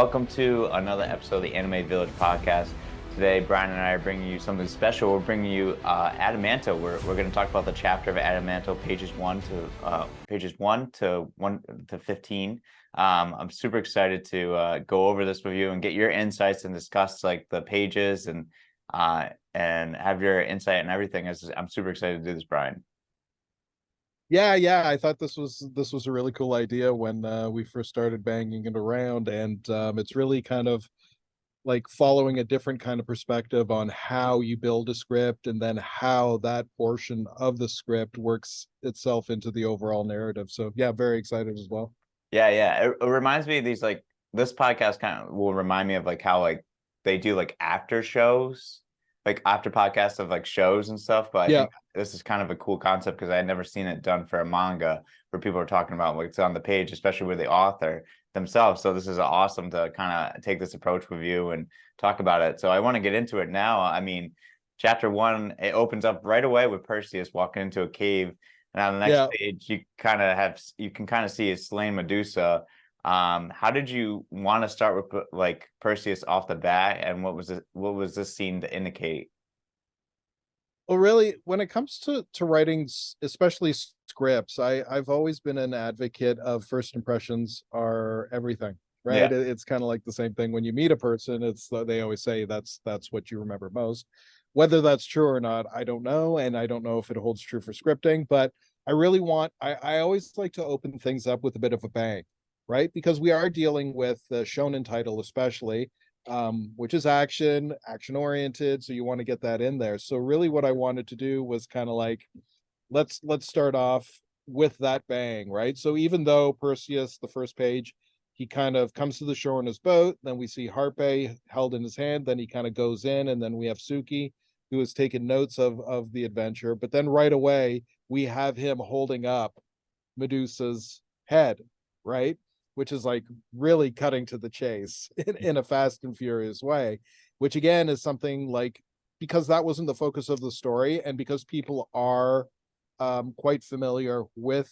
welcome to another episode of the Anime Village podcast. Today, Bryan and I are bringing you something special. We're bringing you Adamanto. We're going to talk about the chapter of Adamanto, pages 1 to 15. I'm super excited to go over this with you and get your insights and discuss like the pages and have your insight and everything. I'm super excited to do this, Bryan. Yeah, I thought this was a really cool idea when we first started banging it around, and it's really kind of like following a different kind of perspective on how you build a script and then how that portion of the script works itself into the overall narrative. So yeah, very excited as well. Yeah. It reminds me of these like this podcast kind of will remind me of like how like they do like after shows, like after podcasts of like shows and stuff. But I Yeah, think this is kind of a cool concept because I had never seen it done for a manga where people are talking about what's on the page, especially with the author themselves. So this is awesome to kind of take this approach with you and talk about it. So I want to get into it now. I mean, chapter 1, it opens up right away with Perseus walking into a cave. And on the next yeah. page, you can kind of see his slain Medusa. How did you want to start with like Perseus off the bat, and what was this scene to indicate? Well, really, when it comes to writing, especially scripts, I've always been an advocate of first impressions are everything, right? Yeah, It's kind of like the same thing when you meet a person. It's they always say that's what you remember most. Whether that's true or not, I don't know, and I don't know if it holds true for scripting. But I always like to open things up with a bit of a bang, right? Because we are dealing with the shonen title, especially which is action oriented, so you want to get that in there. So really what I wanted to do was kind of like let's start off with that bang, right? So even though Perseus, the first page, he kind of comes to the shore in his boat, then we see Harpe held in his hand, then he kind of goes in, and then we have Suki who has taken notes of the adventure, but then right away we have him holding up Medusa's head, right? Which is like really cutting to the chase in a fast and furious way, which again is something like, because that wasn't the focus of the story, and because people are quite familiar with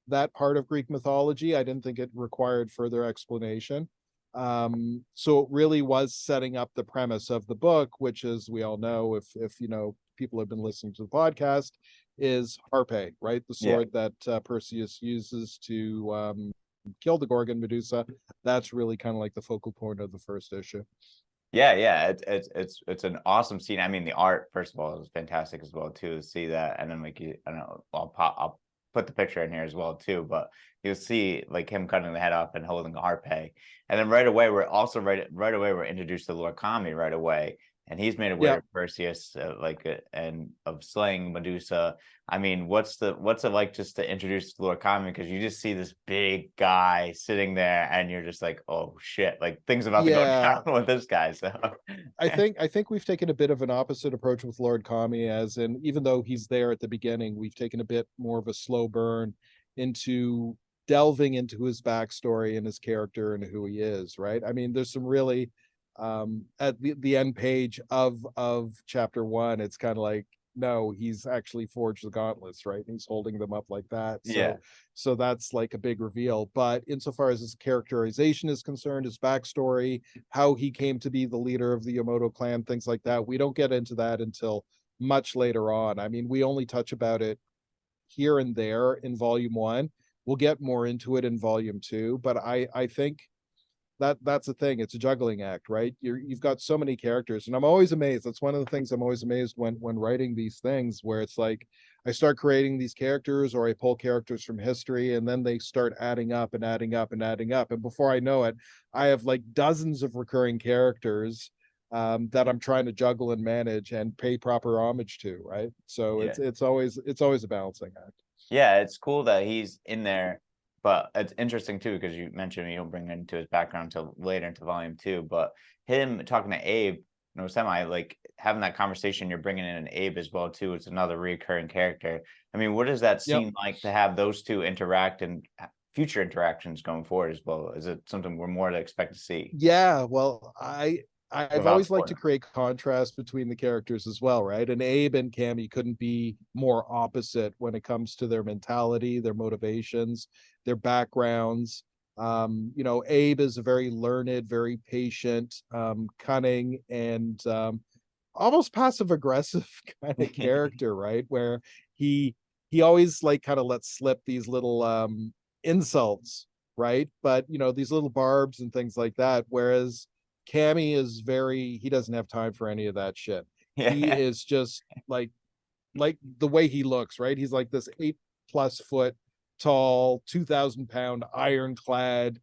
that part of Greek mythology, I didn't think it required further explanation. So it really was setting up the premise of the book, which, as we all know, if you know people have been listening to the podcast, is Harpe, right? The yeah. sword that Perseus uses to kill the Gorgon Medusa. That's really kind of like the focal point of the first issue. Yeah. It's an awesome scene. I mean, the art, first of all, is fantastic as well too, to see that. And then like I don't know, I'll put the picture in here as well too, but you'll see like him cutting the head off and holding a harpe. And then right away right away we're introduced to Lord Kami right away. And he's made aware Yeah, of Perseus, and of slaying Medusa. I mean, what's it like just to introduce Lord Kami? Because you just see this big guy sitting there, and you're just like, oh shit, like things about to go yeah. down with this guy. So I think we've taken a bit of an opposite approach with Lord Kami, as in even though he's there at the beginning, we've taken a bit more of a slow burn into delving into his backstory and his character and who he is, right? I mean, there's some really at the end page of chapter 1, it's kind of like, no, he's actually forged the gauntlets, right? And he's holding them up like that. yeah, So that's like a big reveal. But insofar as his characterization is concerned, his backstory, how he came to be the leader of the Yamoto clan, things like that, we don't get into that until much later on. I mean, we only touch about it here and there in volume 1. We'll get more into it in volume 2, but I think that's the thing. It's a juggling act, right? You've got so many characters, and I'm always amazed. That's one of the things I'm always amazed when writing these things, where it's like I start creating these characters, or I pull characters from history, and then they start adding up and adding up and adding up, and before I know it, I have like dozens of recurring characters that I'm trying to juggle and manage and pay proper homage to, right? So yeah. it's always a balancing act. Yeah, it's cool that he's in there, but it's interesting too because you mentioned you don't bring it into his background until later into volume 2. But him talking to Abe, semi like having that conversation, you're bringing in an Abe as well too. It's another recurring character. I mean, what does that Yep. seem like to have those two interact and future interactions going forward as well? Is it something we're more to expect to see? Yeah, well, I've About always liked to for create contrast between the characters as well, right? And Abe and Cammy couldn't be more opposite when it comes to their mentality, their motivations, their backgrounds. You know, Abe is a very learned, very patient, cunning, and almost passive aggressive kind of character, right? Where he he always like kind of lets slip these little insults, right? But you know, these little barbs and things like that. Whereas Cammy is very, he doesn't have time for any of that shit. He Yeah. is just like the way he looks, right? He's like this 8+ foot tall, 2,000 pound ironclad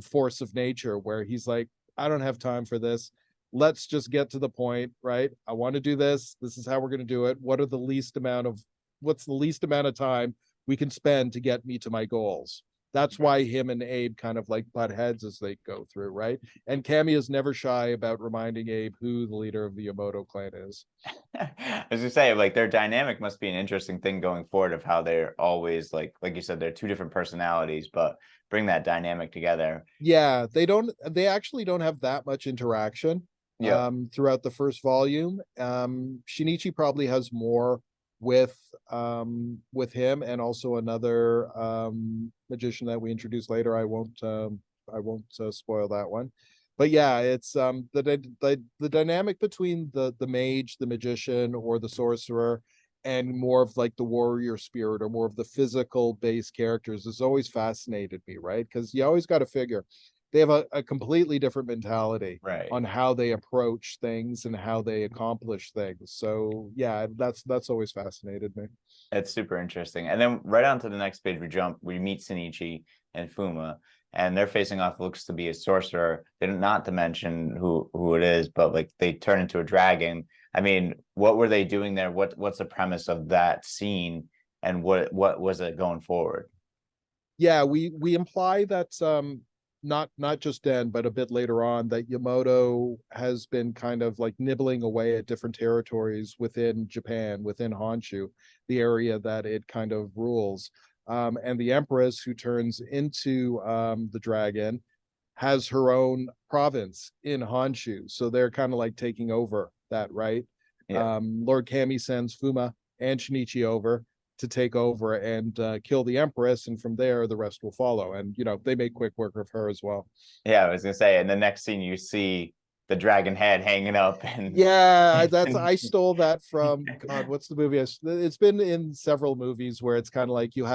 force of nature, where he's like, I don't have time for this. Let's just get to the point, right? I want to do this. This is how we're going to do it. What's the least amount of time we can spend to get me to my goals? That's why him and Abe kind of like butt heads as they go through, right? And Cammy is never shy about reminding Abe who the leader of the Yamato clan is. As you say, like their dynamic must be an interesting thing going forward of how they're always like you said, they're two different personalities, but bring that dynamic together. Yeah, they actually don't have that much interaction Yeah. throughout the first volume. Shinichi probably has more with with him and also another magician that we introduce later. I won't spoil that one. But yeah, it's the dynamic between the mage, the magician, or the sorcerer, and more of like the warrior spirit or more of the physical based characters has always fascinated me, right? Because you always got to figure they have a completely different mentality Right. on how they approach things and how they accomplish things. So yeah, that's always fascinated me. It's super interesting. And then right on to the next page, we meet Shinichi and Fuma, and they're facing off looks to be a sorcerer. They don't not to mention who it is, but like they turn into a dragon. I mean, what were they doing there? What's the premise of that scene, and what was it going forward? Yeah, we imply that not just then, but a bit later on, that Yamato has been kind of like nibbling away at different territories within Japan, within Honshu, the area that it kind of rules. And the Empress, who turns into the dragon, has her own province in Honshu. So they're kind of like taking over that, right? Yeah. Lord Kami sends Fuma and Shinichi over to take over and kill the Empress, and from there the rest will follow. And you know, they make quick work of her as well. Yeah, I was gonna say, in the next scene you see the dragon head hanging up and Yeah, that's I stole that from God. What's the movie? It's been in several movies where it's kind of like you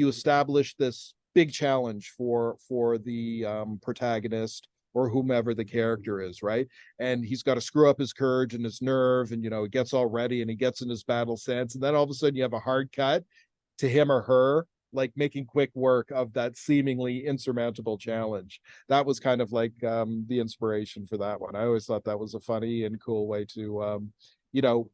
establish this big challenge for the protagonist or whomever the character is, right? And he's got to screw up his courage and his nerve, and you know, he gets all ready and he gets in his battle sense, and then all of a sudden you have a hard cut to him or her like making quick work of that seemingly insurmountable challenge. That was kind of like the inspiration for that one. I always thought that was a funny and cool way to you know,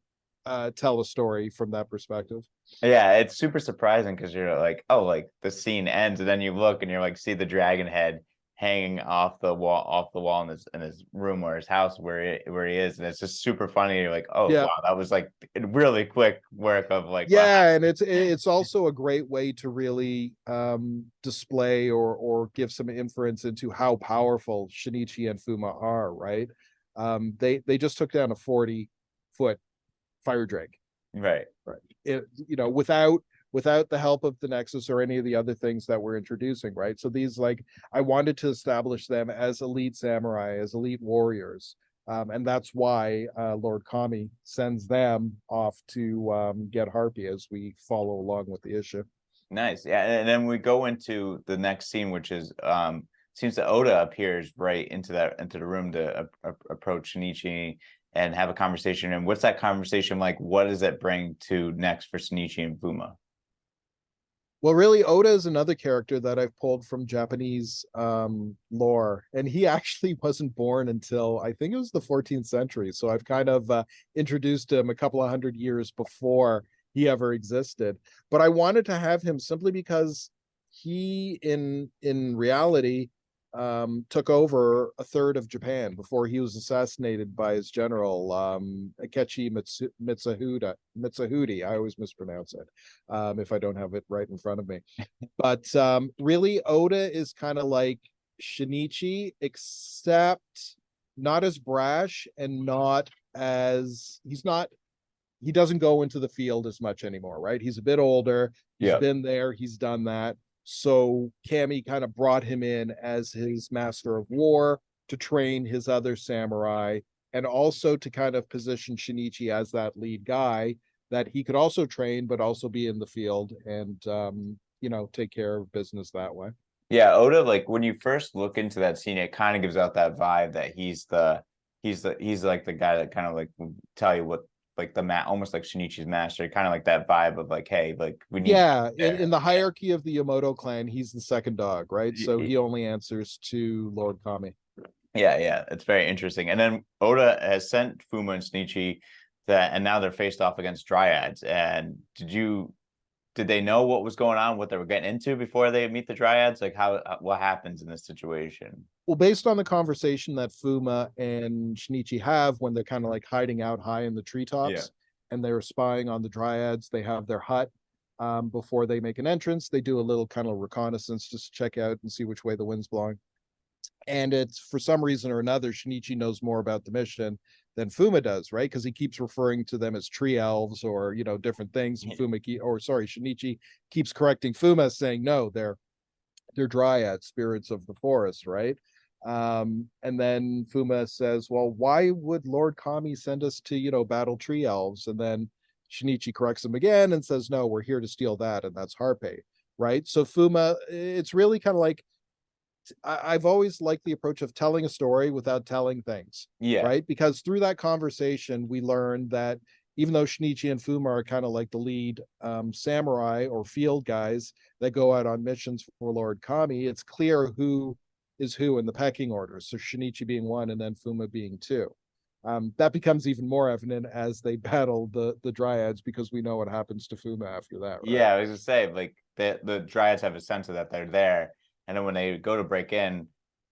tell a story from that perspective. yeah, it's super surprising because you're like, oh, like the scene ends, and then you look and you're like, see the dragon head hanging off the wall in his room or his house where he is, and it's just super funny. You're like, oh Yeah. wow, that was like really quick work of like, wow, Yeah, and it's also a great way to really display or give some inference into how powerful Shinichi and Fuma are, right? They just took down a 40-foot fire drake, right, right? You know, without the help of the Nexus or any of the other things that we're introducing, right? So these like I wanted to establish them as elite samurai, as elite warriors. And that's why Lord Kami sends them off to get Harpy as we follow along with the issue. nice, yeah. And then we go into the next scene, which is seems that Oda appears right into the room to approach Shinichi and have a conversation. And what's that conversation like? What does it bring to next for Shinichi and Fuma? Well, really, Oda is another character that I've pulled from Japanese lore, and he actually wasn't born until I think it was the 14th century. So I've kind of introduced him a couple of hundred years before he ever existed. But I wanted to have him simply because he, in reality, took over a third of Japan before he was assassinated by his general, Akechi Mitsuhide. I always mispronounce it if I don't have it right in front of me. But really, Oda is kind of like Shinichi, except not as brash and not as he doesn't go into the field as much anymore, right? He's a bit older. He's Yeah. been there. He's done that. So Kami kind of brought him in as his master of war to train his other samurai, and also to kind of position Shinichi as that lead guy that he could also train, but also be in the field and take care of business that way. Yeah, Oda, like when you first look into that scene, it kind of gives out that vibe that he's like the guy that kind of like will tell you what, like the mat, almost like Shinichi's master, kind of like that vibe of like, hey, like we need you Yeah, there. in the hierarchy of the Yamato clan, he's the second dog, right? So he only answers to Lord Kami. Yeah, yeah, it's very interesting. And then Oda has sent Fuma and Shinichi that, and now they're faced off against Dryads. And did they know what was going on, what they were getting into before they meet the Dryads? Like what happens in this situation? Well, based on the conversation that Fuma and Shinichi have when they're kind of like hiding out high in the Yeah. treetops and they're spying on the Dryads, they have their hut before they make an entrance. They do a little kind of reconnaissance just to check out and see which way the wind's blowing. And it's for some reason or another, Shinichi knows more about the mission than Fuma does, right? Because he keeps referring to them as tree elves or different things. And Shinichi keeps correcting Fuma, saying no, they're dryads, spirits of the forest, right? And then Fuma says, well, why would Lord Kami send us to battle tree elves? And then Shinichi corrects him again and says, no, we're here to steal that, and that's Harpe, right? So Fuma, it's really kind of like, I've always liked the approach of telling a story without telling things, Yeah. right? Because through that conversation, we learned that even though Shinichi and Fuma are kind of like the lead samurai or field guys that go out on missions for Lord Kami, it's clear who is who in the pecking order. So Shinichi being one, and then Fuma being two. That becomes even more evident as they battle the Dryads, because we know what happens to Fuma after that, right? Yeah, I was gonna say, like the Dryads have a sense of that they're there, and then when they go to break in,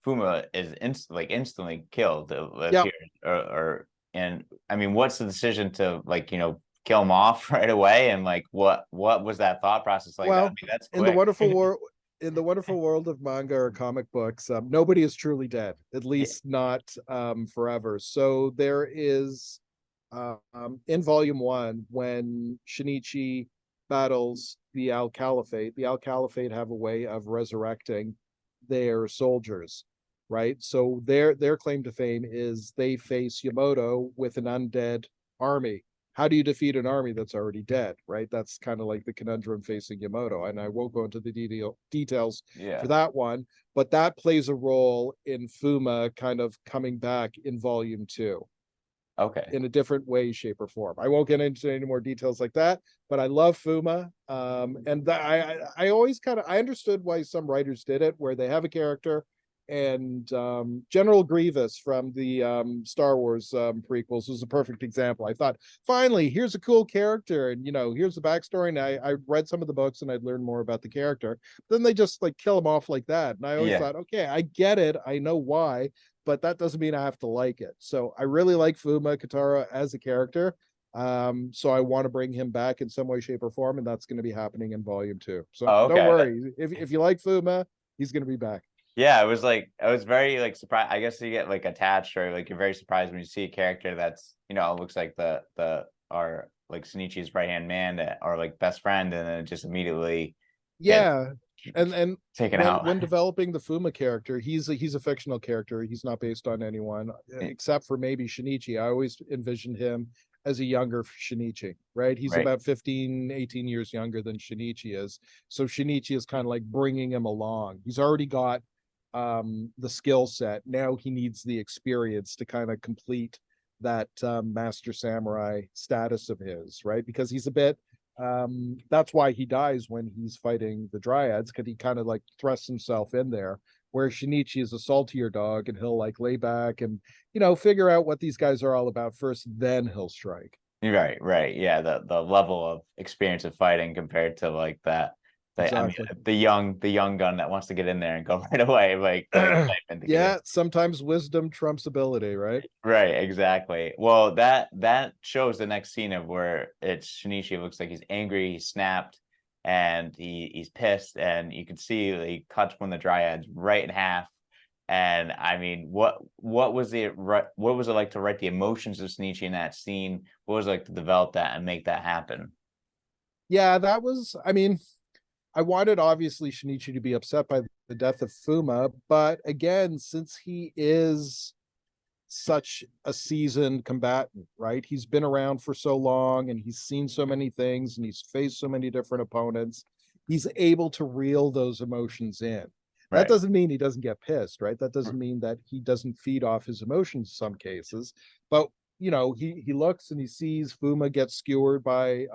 Fuma is instantly killed. It Yep. appears, and I mean, what's the decision to like kill him off right away, and like what was that thought process like? That I Well, mean, that's in the quick. wonderful world in the wonderful world of manga or comic books, nobody is truly dead, at least not forever. So there is in volume one, when Shinichi battles the Al Caliphate, the Al Caliphate have a way of resurrecting their soldiers, right? So their claim to fame is they face Yamato with an undead army. How do you defeat an army that's already dead, right? That's kind of like the conundrum facing Yamato. And I won't go into the details for Yeah. that one, but that plays a role in Fuma kind of coming back in volume two Okay. in a different way, shape, or form. I won't get into any more details like that, but I love Fuma. And I always I understood why some writers did it, where they have a character, and General Grievous from the Star Wars prequels was a perfect example. I thought, finally, here's a cool character, and here's the backstory. And I read some of the books and I'd learn more about the character. Then they just like kill him off like that, and I always Yeah. thought, okay, I get it, I know why, but that doesn't mean I have to like it. So I really like Fuma Katara as a character. So I want to bring him back in some way, shape, or form, and that's going to be happening in volume two. So Oh, don't okay. worry. If you like Fuma, he's going to be back. Yeah, I was very like surprised. I guess you get like attached, or like you're very surprised when you see a character that's looks like the our like Shinichi's right hand man, or like best friend, and then it just immediately get Yeah, and taken when out. when developing the Fuma character, he's a fictional character. He's not based on anyone except for maybe Shinichi. I always envisioned him as a younger Shinichi, right? He's Right. about 15, 18 years younger than Shinichi is. So Shinichi is kind of like bringing him along. He's already got the skill set. Now he needs the experience to kind of complete that master samurai status of his, right? Because he's a bit that's why he dies when he's fighting the Dryads, because he kind of like thrusts himself in there, where Shinichi is a saltier dog and he'll like lay back and figure out what these guys are all about first, then he'll strike. Right, right. Yeah, the level of experience of fighting compared to like that. I mean, Exactly. the young gun that wants to get in there and go right away, like the excitement to get in. Yeah, sometimes wisdom trumps ability, right? Right, exactly. Well, that shows the next scene of where it's Shinichi. It looks like he's angry, he's snapped, and he's pissed, and you can see that he cuts one of the dryads right in half. And I mean, what was what was it like to write the emotions of Shinichi in that scene? What was it like to develop that and make that happen? Yeah, that was, I mean, I wanted obviously Shinichi to be upset by the death of Fuma, but again, since he is such a seasoned combatant, right? He's been around for so long and he's seen so many things and he's faced so many different opponents. He's able to reel those emotions in. That Right. doesn't mean he doesn't get pissed, right? That doesn't mean that he doesn't feed off his emotions in some cases. But he looks and he sees Fuma get skewered by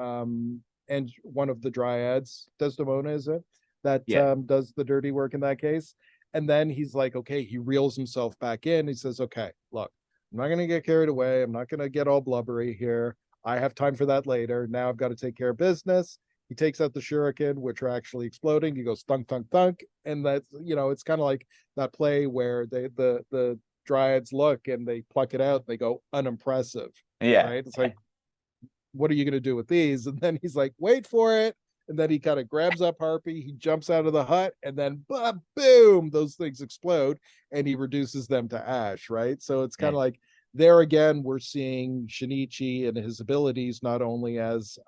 and one of the dryads, Desdemona, is it? That Yeah. does the dirty work in that case. And then he's like, okay, he reels himself back in. He says, okay, look, I'm not going to get carried away. I'm not going to get all blubbery here. I have time for that later. Now I've got to take care of business. He takes out the shuriken, which are actually exploding. He goes thunk, thunk, thunk. And that's, it's kind of like that play where the dryads look and they pluck it out. They go unimpressive, Yeah. right? It's like, what are you going to do with these? And then he's like, wait for it. And then he kind of grabs up Harpy, he jumps out of the hut, and then boom, those things explode, and he reduces them to ash, right? So it's kind Yeah. of like there again, we're seeing Shinichi and his abilities not only as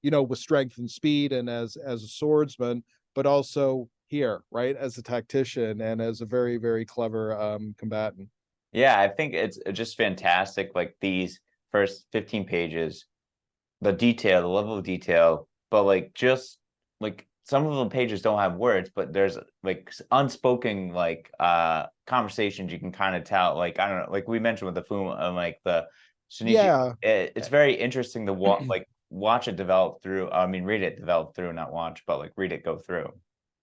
with strength and speed and as a swordsman, but also here, right, as a tactician and as a very, very clever combatant. Yeah, I think it's just fantastic. Like these first 15 pages, the detail, the level of detail, but like just like some of the pages don't have words, but there's like unspoken like conversations you can kind of tell. Like I don't know, like we mentioned with the Fuma and like the Shinichi, Yeah. it's very interesting to watch it develop through. I mean, read it develop through, not watch, but like read it go through.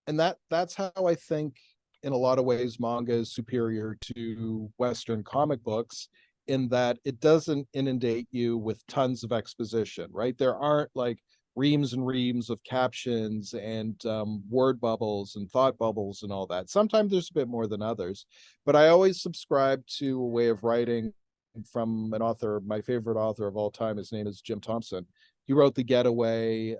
And that's how I think in a lot of ways manga is superior to Western comic books in that it doesn't inundate you with tons of exposition, right? There aren't like reams and reams of captions and word bubbles and thought bubbles and all that. Sometimes there's a bit more than others, but I always subscribe to a way of writing from an author, my favorite author of all time. His name is Jim Thompson. He wrote The Getaway.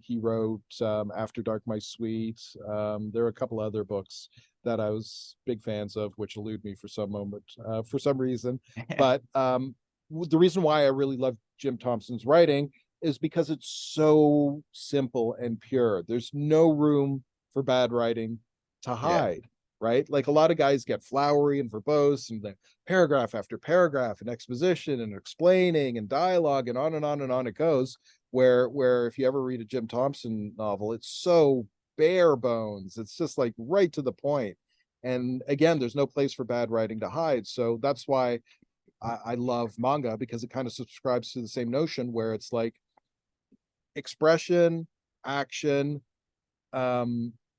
He wrote After Dark, My Sweet. There are a couple other books that I was big fans of, which elude me for some moment, for some reason. But the reason why I really love Jim Thompson's writing is because it's so simple and pure. There's no room for bad writing to Yeah. hide, right? Like a lot of guys get flowery and verbose and then paragraph after paragraph and exposition and explaining and dialogue and on and on and on it goes. Where if you ever read a Jim Thompson novel, it's so bare bones. It's just like right to the point. And again, there's no place for bad writing to hide. So that's why I love manga because it kind of subscribes to the same notion where it's like expression, action,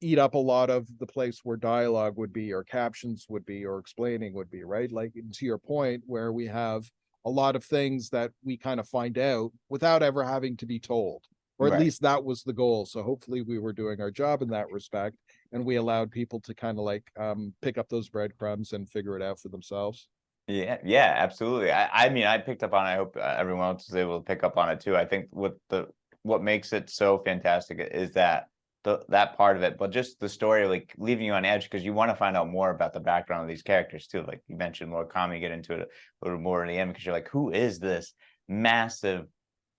eat up a lot of the place where dialogue would be or captions would be or explaining would be, right? Like to your point where we have a lot of things that we kind of find out without ever having to be told, or at Right. least that was the goal. So hopefully we were doing our job in that respect and we allowed people to kind of like pick up those breadcrumbs and figure it out for themselves. Yeah, yeah, absolutely. I mean, I picked up on it. I hope everyone else is able to pick up on it too. I think what makes it so fantastic is that that part of it, but just the story, like leaving you on edge because you want to find out more about the background of these characters too. Like you mentioned, Lord Kami, get into it a little more in the end because you're like, who is this massive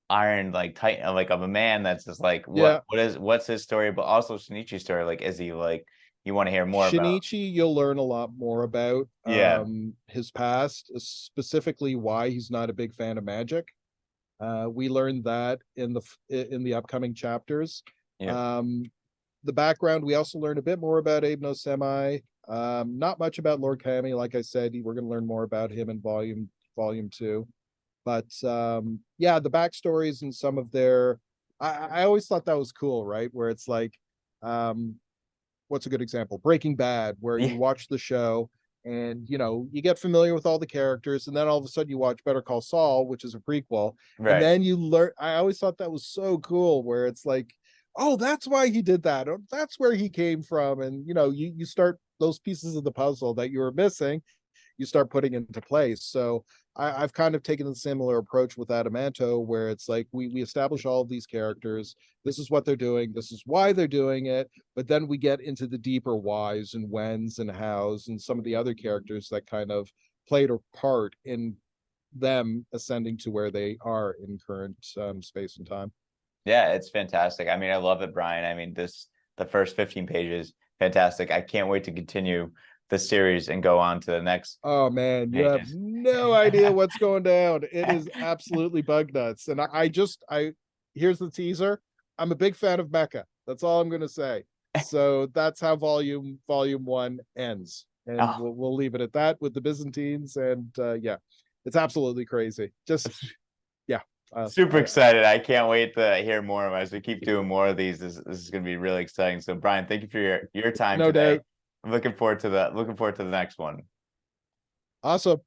iron like titan like of a man that's just like Yeah. what's his story, but also Shinichi's story. Like, is he like you want to hear more about? Shinichi, you'll learn a lot more about Yeah, his past, specifically why he's not a big fan of magic. We learned that in the upcoming chapters. yeah, Um, the background, we also learned a bit more about Abe no Semi. Not much about Lord Kami. Like I said, we're going to learn more about him in volume two. But yeah, the backstories and some of their, I always thought that was cool, right? Where it's like, um, what's a good example? Breaking Bad, where yeah, you watch the show and you get familiar with all the characters, and then all of a sudden you watch Better Call Saul, which is a prequel, and right. then you learn. I always thought that was so cool, where it's like, oh, that's why he did that, or that's where he came from, and you start those pieces of the puzzle that you were missing, you start putting into place. So I've kind of taken a similar approach with Adamanto, where it's like we establish all of these characters. This is what they're doing. This is why they're doing it. But then we get into the deeper whys and whens and hows and some of the other characters that kind of played a part in them ascending to where they are in current space and time. Yeah, it's fantastic. I mean, I love it, Brian. I mean, the first 15 pages, fantastic. I can't wait to continue the series and go on to the next Oh man, you have pages. no idea what's going down. It is absolutely bug nuts. And I here's the teaser. I'm a big fan of Mecha. That's all I'm gonna say. So that's how volume one ends. And Oh, we'll leave it at that with the Byzantines. And yeah, it's absolutely crazy. Just yeah. super excited. I can't wait to hear more as we keep doing more of these. This is going to be really exciting. So, Brian, thank you for your time No today. doubt. I'm looking forward to the next one. Awesome.